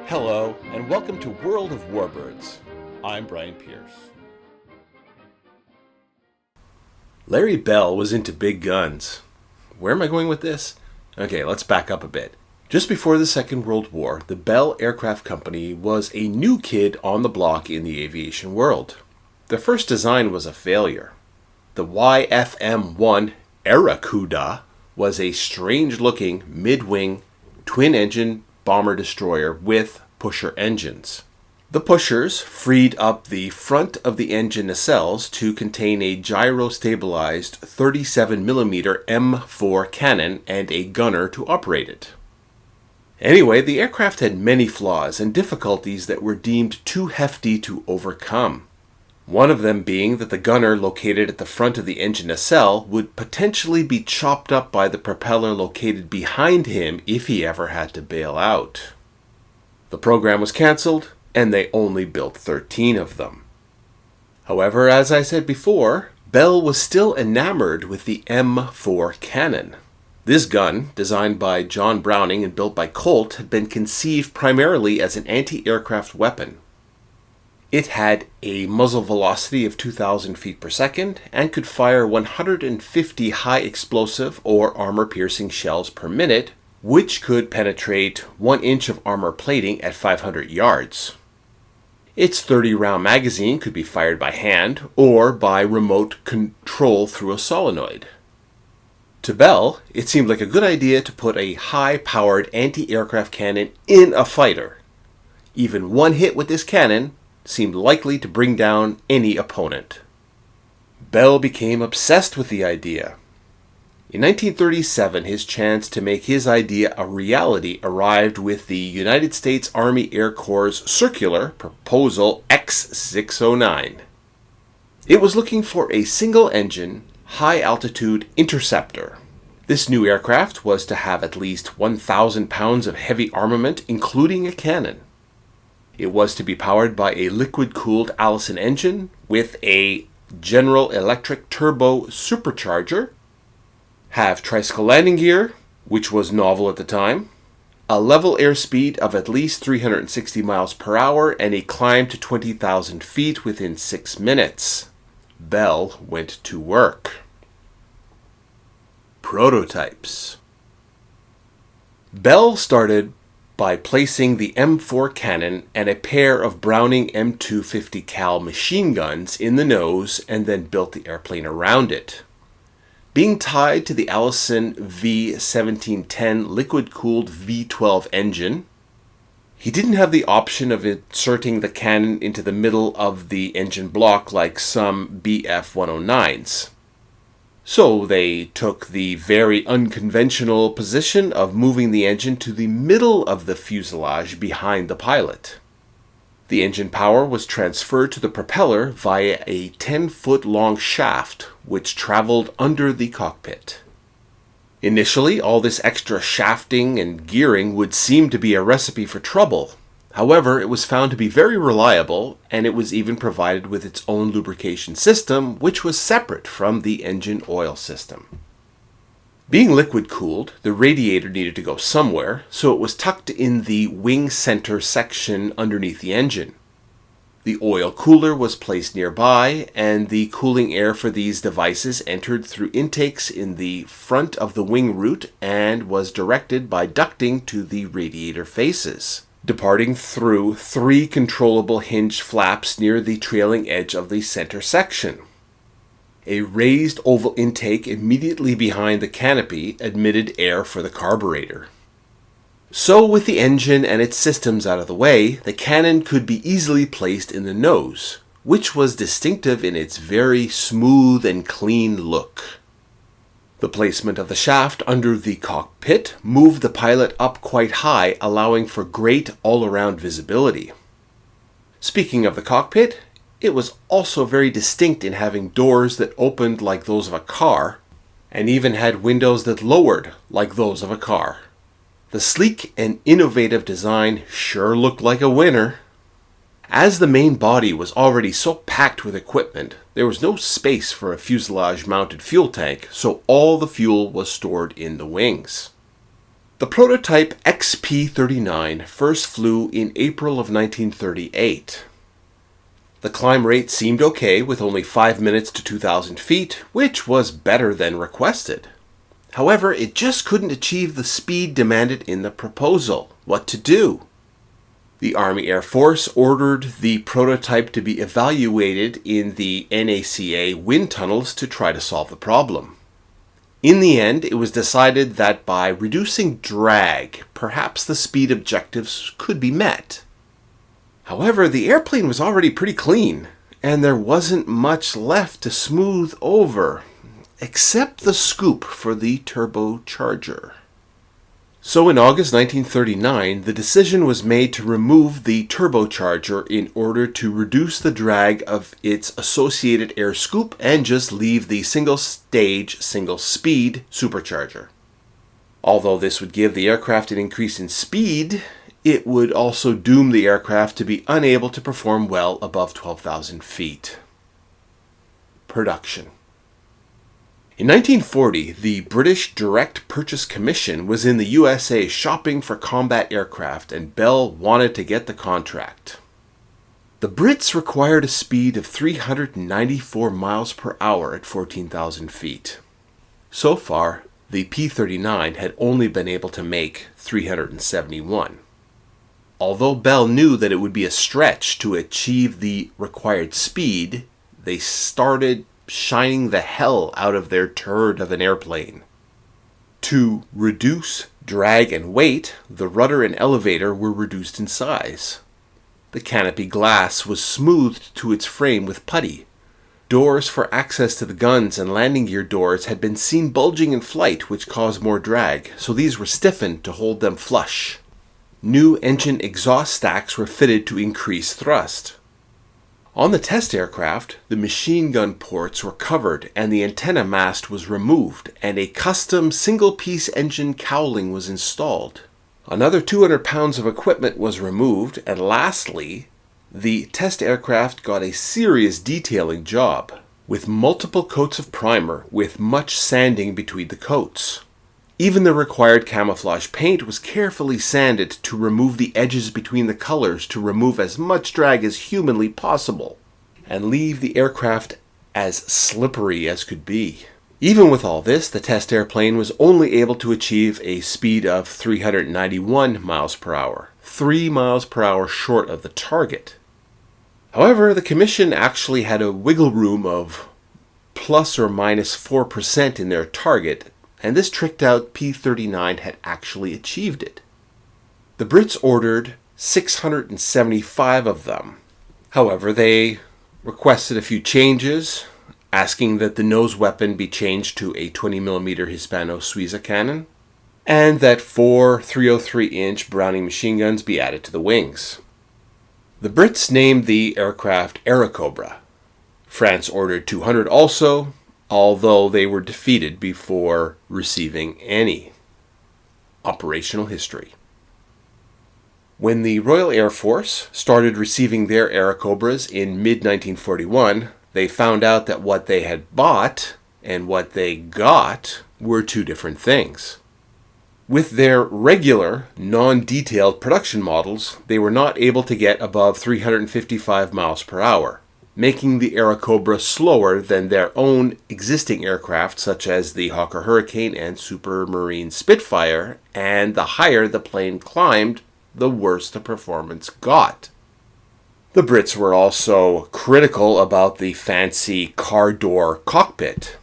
Hello, and welcome to World of Warbirds. I'm Brian Pierce. Larry Bell was into big guns. Where am I going with this? Okay, let's back up a bit. Just before the Second World War, the Bell Aircraft Company was a new kid on the block in the aviation world. Their first design was a failure. The YFM-1 Airacobra was a strange-looking mid-wing twin-engine bomber-destroyer with pusher engines. The pushers freed up the front of the engine nacelles to contain a gyro-stabilized 37mm M4 cannon and a gunner to operate it. Anyway, the aircraft had many flaws and difficulties that were deemed too hefty to overcome. One of them being that the gunner located at the front of the engine nacelle would potentially be chopped up by the propeller located behind him if he ever had to bail out. The program was cancelled, and they only built 13 of them. However, as I said before, Bell was still enamored with the M4 cannon. This gun, designed by John Browning and built by Colt, had been conceived primarily as an anti-aircraft weapon. It had a muzzle velocity of 2,000 feet per second and could fire 150 high explosive or armor-piercing shells per minute, which could penetrate 1 inch of armor plating at 500 yards. Its 30-round magazine could be fired by hand or by remote control through a solenoid. To Bell, it seemed like a good idea to put a high-powered anti-aircraft cannon in a fighter. Even one hit with this cannon seemed likely to bring down any opponent. Bell became obsessed with the idea. In 1937, his chance to make his idea a reality arrived with the United States Army Air Corps' circular Proposal X-609. It was looking for a single-engine, high-altitude interceptor. This new aircraft was to have at least 1,000 pounds of heavy armament, including a cannon. It was to be powered by a liquid-cooled Allison engine with a General Electric turbo supercharger, have tricycle landing gear, which was novel at the time, a level airspeed of at least 360 miles per hour, and a climb to 20,000 feet within 6 minutes. Bell went to work. Prototypes. Bell started by placing the M4 cannon and a pair of Browning M250 cal machine guns in the nose and then built the airplane around it. Being tied to the Allison V1710 liquid-cooled V12 engine, he didn't have the option of inserting the cannon into the middle of the engine block like some BF-109s. So they took the very unconventional position of moving the engine to the middle of the fuselage behind the pilot. The engine power was transferred to the propeller via a 10-foot-long shaft which traveled under the cockpit. Initially, all this extra shafting and gearing would seem to be a recipe for trouble. However, it was found to be very reliable, and it was even provided with its own lubrication system, which was separate from the engine oil system. Being liquid-cooled, the radiator needed to go somewhere, so it was tucked in the wing center section underneath the engine. The oil cooler was placed nearby, and the cooling air for these devices entered through intakes in the front of the wing root and was directed by ducting to the radiator faces, departing through 3 controllable hinged flaps near the trailing edge of the center section. A raised oval intake immediately behind the canopy admitted air for the carburetor. So, with the engine and its systems out of the way, the cannon could be easily placed in the nose, which was distinctive in its very smooth and clean look. The placement of the shaft under the cockpit moved the pilot up quite high, allowing for great all-around visibility. Speaking of the cockpit, it was also very distinct in having doors that opened like those of a car, and even had windows that lowered like those of a car. The sleek and innovative design sure looked like a winner. As the main body was already so packed with equipment, there was no space for a fuselage-mounted fuel tank, so all the fuel was stored in the wings. The prototype XP-39 first flew in April of 1938. The climb rate seemed okay with only 5 minutes to 2,000 feet, which was better than requested. However, it just couldn't achieve the speed demanded in the proposal. What to do? The Army Air Force ordered the prototype to be evaluated in the NACA wind tunnels to try to solve the problem. In the end, it was decided that by reducing drag, perhaps the speed objectives could be met. However, the airplane was already pretty clean, and there wasn't much left to smooth over, except the scoop for the turbocharger. So in August 1939, the decision was made to remove the turbocharger in order to reduce the drag of its associated air scoop and just leave the single-stage, single-speed supercharger. Although this would give the aircraft an increase in speed, it would also doom the aircraft to be unable to perform well above 12,000 feet. Production. In 1940, the British Direct Purchase Commission was in the USA shopping for combat aircraft, and Bell wanted to get the contract. The Brits required a speed of 394 miles per hour at 14,000 feet. So far, the P-39 had only been able to make 371. Although Bell knew that it would be a stretch to achieve the required speed, they started shining the hell out of their turd of an airplane. To reduce drag and weight, the rudder and elevator were reduced in size. The canopy glass was smoothed to its frame with putty. Doors for access to the guns and landing gear doors had been seen bulging in flight, which caused more drag, so these were stiffened to hold them flush. New engine exhaust stacks were fitted to increase thrust. On the test aircraft, the machine gun ports were covered and the antenna mast was removed, and a custom single-piece engine cowling was installed. Another 200 pounds of equipment was removed, and lastly, the test aircraft got a serious detailing job, with multiple coats of primer with much sanding between the coats. Even the required camouflage paint was carefully sanded to remove the edges between the colors to remove as much drag as humanly possible, and leave the aircraft as slippery as could be. Even with all this, the test airplane was only able to achieve a speed of 391 miles per hour, 3 miles per hour short of the target. However, the Commission actually had a wiggle room of plus or minus 4% in their target, and this tricked out P-39 had actually achieved it. The Brits ordered 675 of them. However, they requested a few changes, asking that the nose weapon be changed to a 20mm Hispano-Suiza cannon, and that 4 303-inch Browning machine guns be added to the wings. The Brits named the aircraft Airacobra. France ordered 200 also, although they were defeated before receiving any. Operational history. When the Royal Air Force started receiving their Airacobras in mid-1941, they found out that what they had bought and what they got were two different things. With their regular, non-detailed production models, they were not able to get above 355 miles per hour, making the Airacobra slower than their own existing aircraft such as the Hawker Hurricane and Supermarine Spitfire, and the higher the plane climbed, the worse the performance got. The Brits were also critical about the fancy car door cockpit.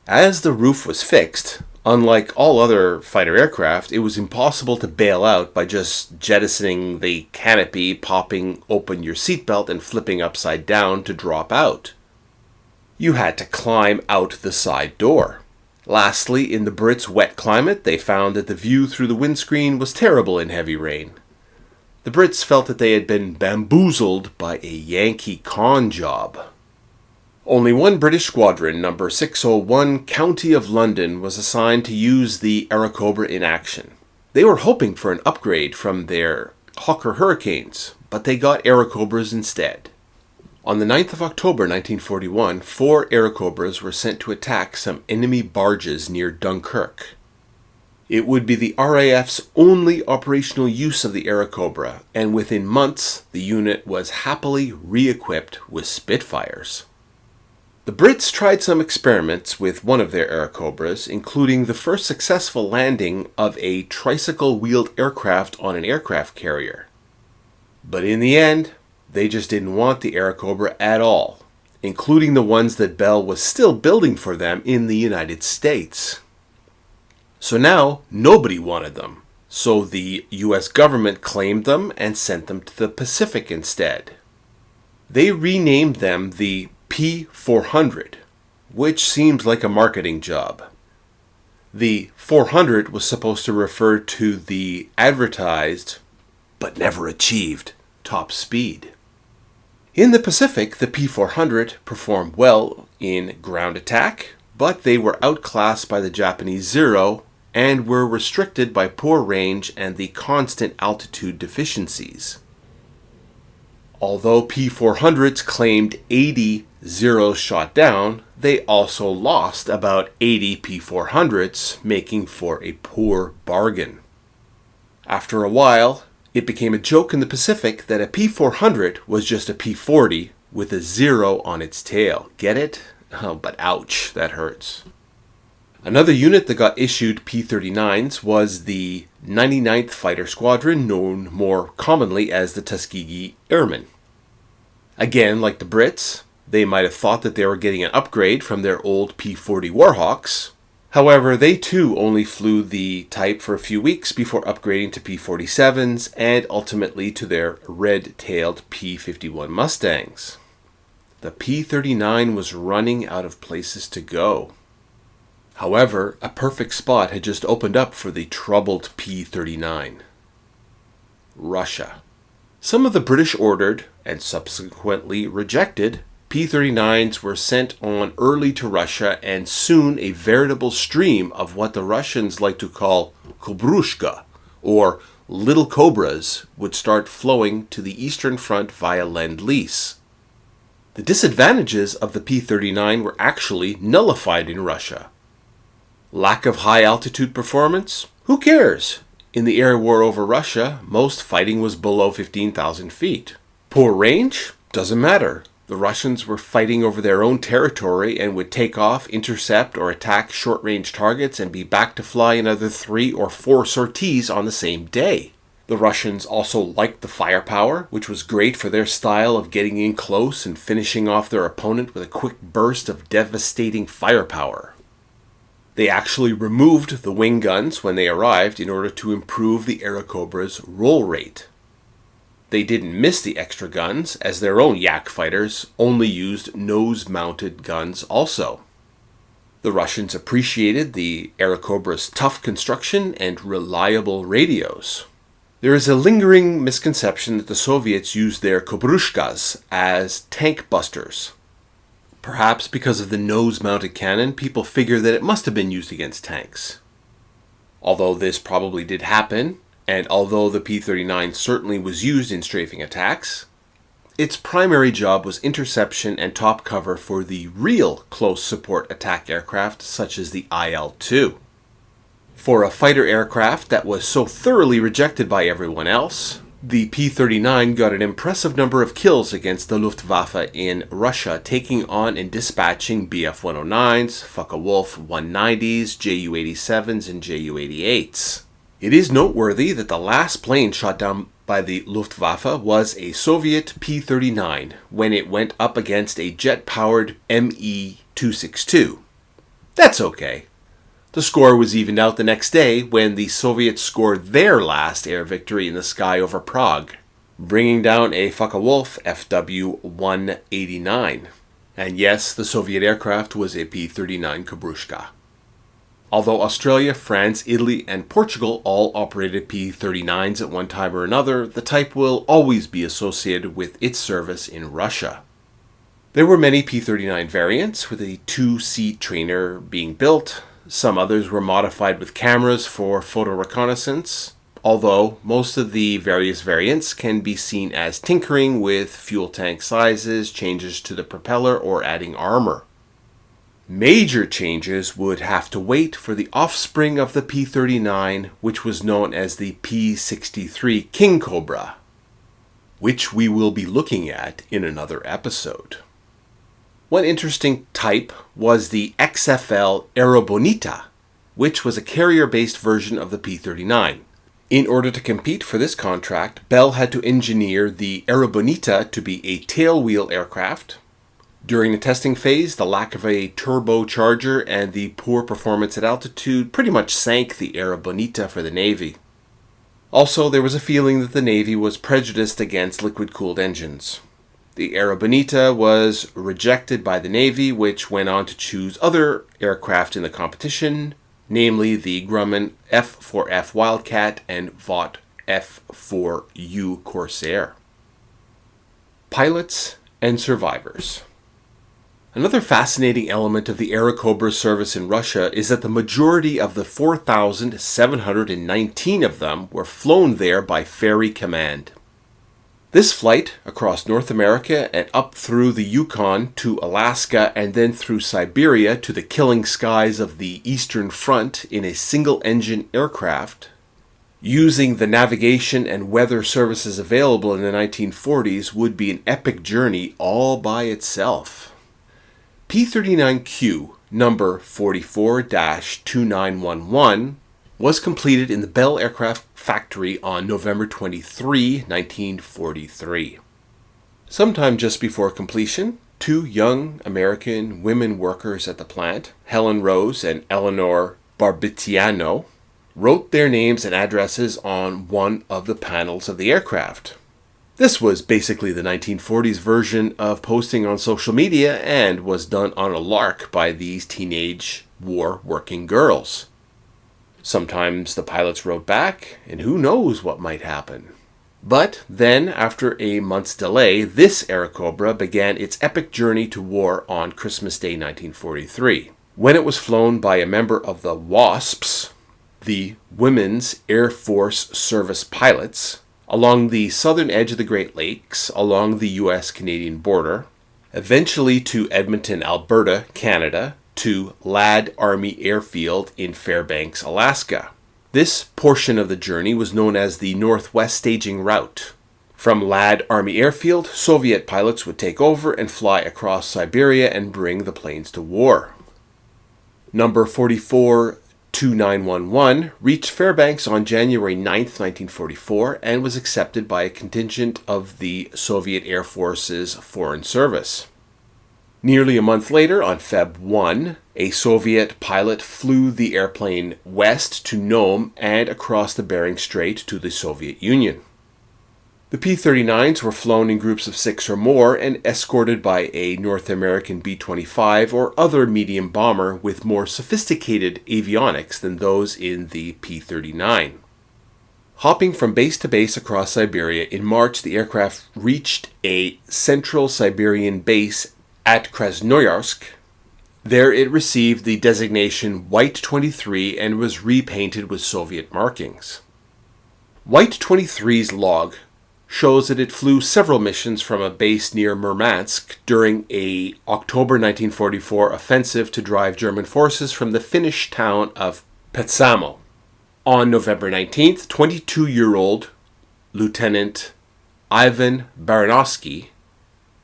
As the roof was fixed, unlike all other fighter aircraft, it was impossible to bail out by just jettisoning the canopy, popping open your seatbelt, and flipping upside down to drop out. You had to climb out the side door. Lastly, in the Brits' wet climate, they found that the view through the windscreen was terrible in heavy rain. The Brits felt that they had been bamboozled by a Yankee con job. Only one British squadron, number 601, County of London, was assigned to use the Airacobra in action. They were hoping for an upgrade from their Hawker Hurricanes, but they got Airacobras instead. On the 9th of October 1941, 4 Airacobras were sent to attack some enemy barges near Dunkirk. It would be the RAF's only operational use of the Airacobra, and within months, the unit was happily re-equipped with Spitfires. The Brits tried some experiments with one of their Airacobras, including the first successful landing of a tricycle-wheeled aircraft on an aircraft carrier. But in the end, they just didn't want the Airacobra at all, including the ones that Bell was still building for them in the United States. So now, nobody wanted them, so the US government claimed them and sent them to the Pacific instead. They renamed them the P-400, which seems like a marketing job. The 400 was supposed to refer to the advertised, but never achieved, top speed. In the Pacific, the P-400 performed well in ground attack, but they were outclassed by the Japanese Zero and were restricted by poor range and the constant altitude deficiencies. Although P-400s claimed 80 Zeros shot down, they also lost about 80 P-400s, making for a poor bargain. After a while, it became a joke in the Pacific that a P-400 was just a P-40 with a zero on its tail. Get it? Oh, but ouch, that hurts. Another unit that got issued P-39s was the 99th Fighter Squadron, known more commonly as the Tuskegee Airmen. Again, like the Brits, they might have thought that they were getting an upgrade from their old P-40 Warhawks. However, they too only flew the type for a few weeks before upgrading to P-47s and ultimately to their red-tailed P-51 Mustangs. The P-39 was running out of places to go. However, a perfect spot had just opened up for the troubled P-39. Russia. Some of the British ordered, and subsequently rejected, P-39s were sent on early to Russia, and soon a veritable stream of what the Russians like to call Kobrushka, or little cobras, would start flowing to the Eastern Front via Lend-Lease. The disadvantages of the P-39 were actually nullified in Russia. Lack of high-altitude performance? Who cares? In the air war over Russia, most fighting was below 15,000 feet. Poor range? Doesn't matter. The Russians were fighting over their own territory and would take off, intercept, or attack short-range targets and be back to fly another 3 or 4 sorties on the same day. The Russians also liked the firepower, which was great for their style of getting in close and finishing off their opponent with a quick burst of devastating firepower. They actually removed the wing guns when they arrived in order to improve the Airacobra's roll rate. They didn't miss the extra guns, as their own Yak fighters only used nose-mounted guns also. The Russians appreciated the Airacobra's tough construction and reliable radios. There is a lingering misconception that the Soviets used their Kobrushkas as tank busters. Perhaps because of the nose-mounted cannon, people figure that it must have been used against tanks. Although this probably did happen, and although the P-39 certainly was used in strafing attacks, its primary job was interception and top cover for the real close support attack aircraft such as the IL-2. For a fighter aircraft that was so thoroughly rejected by everyone else, the P-39 got an impressive number of kills against the Luftwaffe in Russia, taking on and dispatching Bf-109s, Focke-Wulf 190s, Ju-87s, and Ju-88s. It is noteworthy that the last plane shot down by the Luftwaffe was a Soviet P-39 when it went up against a jet-powered Me-262. That's okay. The score was evened out the next day when the Soviets scored their last air victory in the sky over Prague, bringing down a Focke-Wulf FW-189. And yes, the Soviet aircraft was a P-39 Kobrushka. Although Australia, France, Italy, and Portugal all operated P-39s at one time or another, the type will always be associated with its service in Russia. There were many P-39 variants, with a 2-seat trainer being built. Some others were modified with cameras for photo reconnaissance, although most of the various variants can be seen as tinkering with fuel tank sizes, changes to the propeller, or adding armor. Major changes would have to wait for the offspring of the P-39, which was known as the P-63 King Cobra, which we will be looking at in another episode. One interesting type was the XFL Aerobonita, which was a carrier-based version of the P-39. In order to compete for this contract, Bell had to engineer the Aerobonita to be a tailwheel aircraft. During the testing phase, the lack of a turbocharger and the poor performance at altitude pretty much sank the Aerobonita for the Navy. Also, there was a feeling that the Navy was prejudiced against liquid-cooled engines. The Aerobonita was rejected by the Navy, which went on to choose other aircraft in the competition, namely the Grumman F4F Wildcat and Vought F4U Corsair. Pilots and survivors. Another fascinating element of the Airacobra service in Russia is that the majority of the 4,719 of them were flown there by Ferry Command. This flight across North America and up through the Yukon to Alaska and then through Siberia to the killing skies of the Eastern Front in a single-engine aircraft, using the navigation and weather services available in the 1940s, would be an epic journey all by itself. P-39Q number 44-2911 was completed in the Bell Aircraft Factory on November 23, 1943. Sometime just before completion, two young American women workers at the plant, Helen Rose and Eleanor Barbitiano, wrote their names and addresses on one of the panels of the aircraft. This was basically the 1940s version of posting on social media and was done on a lark by these teenage war working girls. Sometimes the pilots wrote back, and who knows what might happen. But then, after a month's delay, this Airacobra began its epic journey to war on Christmas Day 1943, when it was flown by a member of the WASPs, the Women's Air Force Service Pilots, along the southern edge of the Great Lakes, along the U.S.-Canadian border, eventually to Edmonton, Alberta, Canada, to Ladd Army Airfield in Fairbanks, Alaska. This portion of the journey was known as the Northwest Staging Route. From Ladd Army Airfield, Soviet pilots would take over and fly across Siberia and bring the planes to war. Number 44-2911 reached Fairbanks on January 9, 1944, and was accepted by a contingent of the Soviet Air Force's Foreign Service. Nearly a month later, on Feb 1, a Soviet pilot flew the airplane west to Nome and across the Bering Strait to the Soviet Union. The P-39s were flown in groups of 6 or more and escorted by a North American B-25 or other medium bomber with more sophisticated avionics than those in the P-39. Hopping from base to base across Siberia, in March the aircraft reached a central Siberian base at Krasnoyarsk. There it received the designation White 23 and was repainted with Soviet markings. White 23's log shows that it flew several missions from a base near Murmansk during a October 1944 offensive to drive German forces from the Finnish town of Petsamo. On November 19th, 22-year-old Lieutenant Ivan Baranowski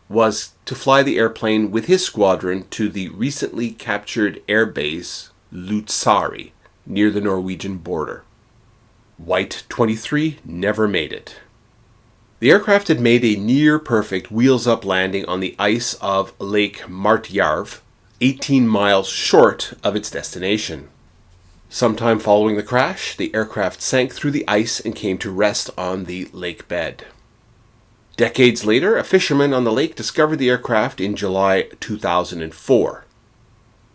was to fly the airplane with his squadron to the recently captured airbase Lutsari near the Norwegian border. White 23 never made it. The aircraft had made a near-perfect wheels-up landing on the ice of Lake Martyarv, 18 miles short of its destination. Sometime following the crash, the aircraft sank through the ice and came to rest on the lake bed. Decades later, a fisherman on the lake discovered the aircraft in July 2004.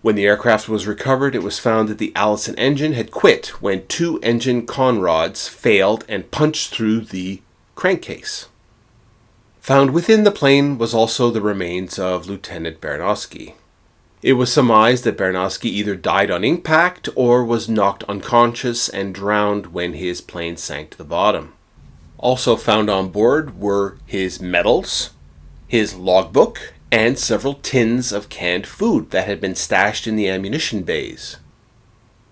When the aircraft was recovered, it was found that the Allison engine had quit when 2 engine conrods failed and punched through the crankcase. Found within the plane was also the remains of Lieutenant Baranowski. It was surmised that Baranowski either died on impact or was knocked unconscious and drowned when his plane sank to the bottom. Also found on board were his medals, his logbook, and several tins of canned food that had been stashed in the ammunition bays.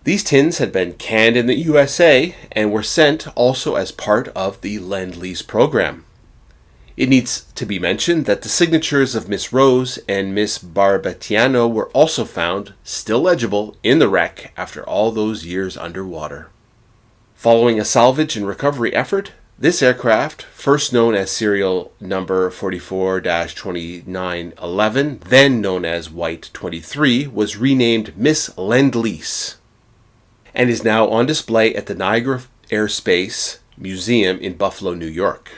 These tins had been canned in the USA and were sent also as part of the Lend-Lease program. It needs to be mentioned that the signatures of Miss Rose and Miss Barbatiano were also found, still legible, in the wreck after all those years underwater. Following a salvage and recovery effort, this aircraft, first known as serial number 44-2911, then known as White 23, was renamed Miss Lend-Lease and is now on display at the Niagara Airspace Museum in Buffalo, New York.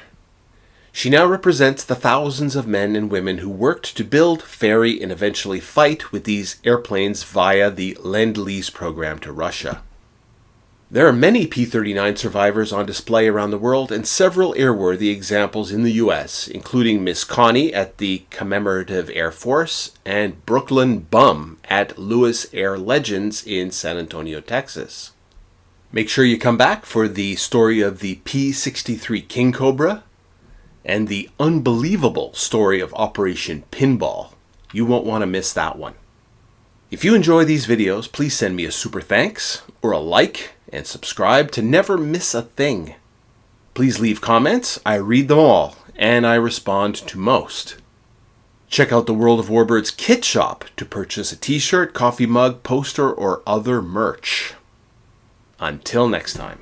She now represents the thousands of men and women who worked to build, ferry, and eventually fight with these airplanes via the Lend-Lease program to Russia. There are many P-39 survivors on display around the world and several airworthy examples in the US, including Miss Connie at the Commemorative Air Force and Brooklyn Bum at Lewis Air Legends in San Antonio, Texas. Make sure you come back for the story of the P-63 King Cobra and the unbelievable story of Operation Pinball. You won't want to miss that one. If you enjoy these videos, please send me a super thanks or a like and subscribe to never miss a thing. Please leave comments. I read them all and I respond to most. Check out the World of Warbirds kit shop to purchase a t-shirt, coffee mug, poster, or other merch. Until next time.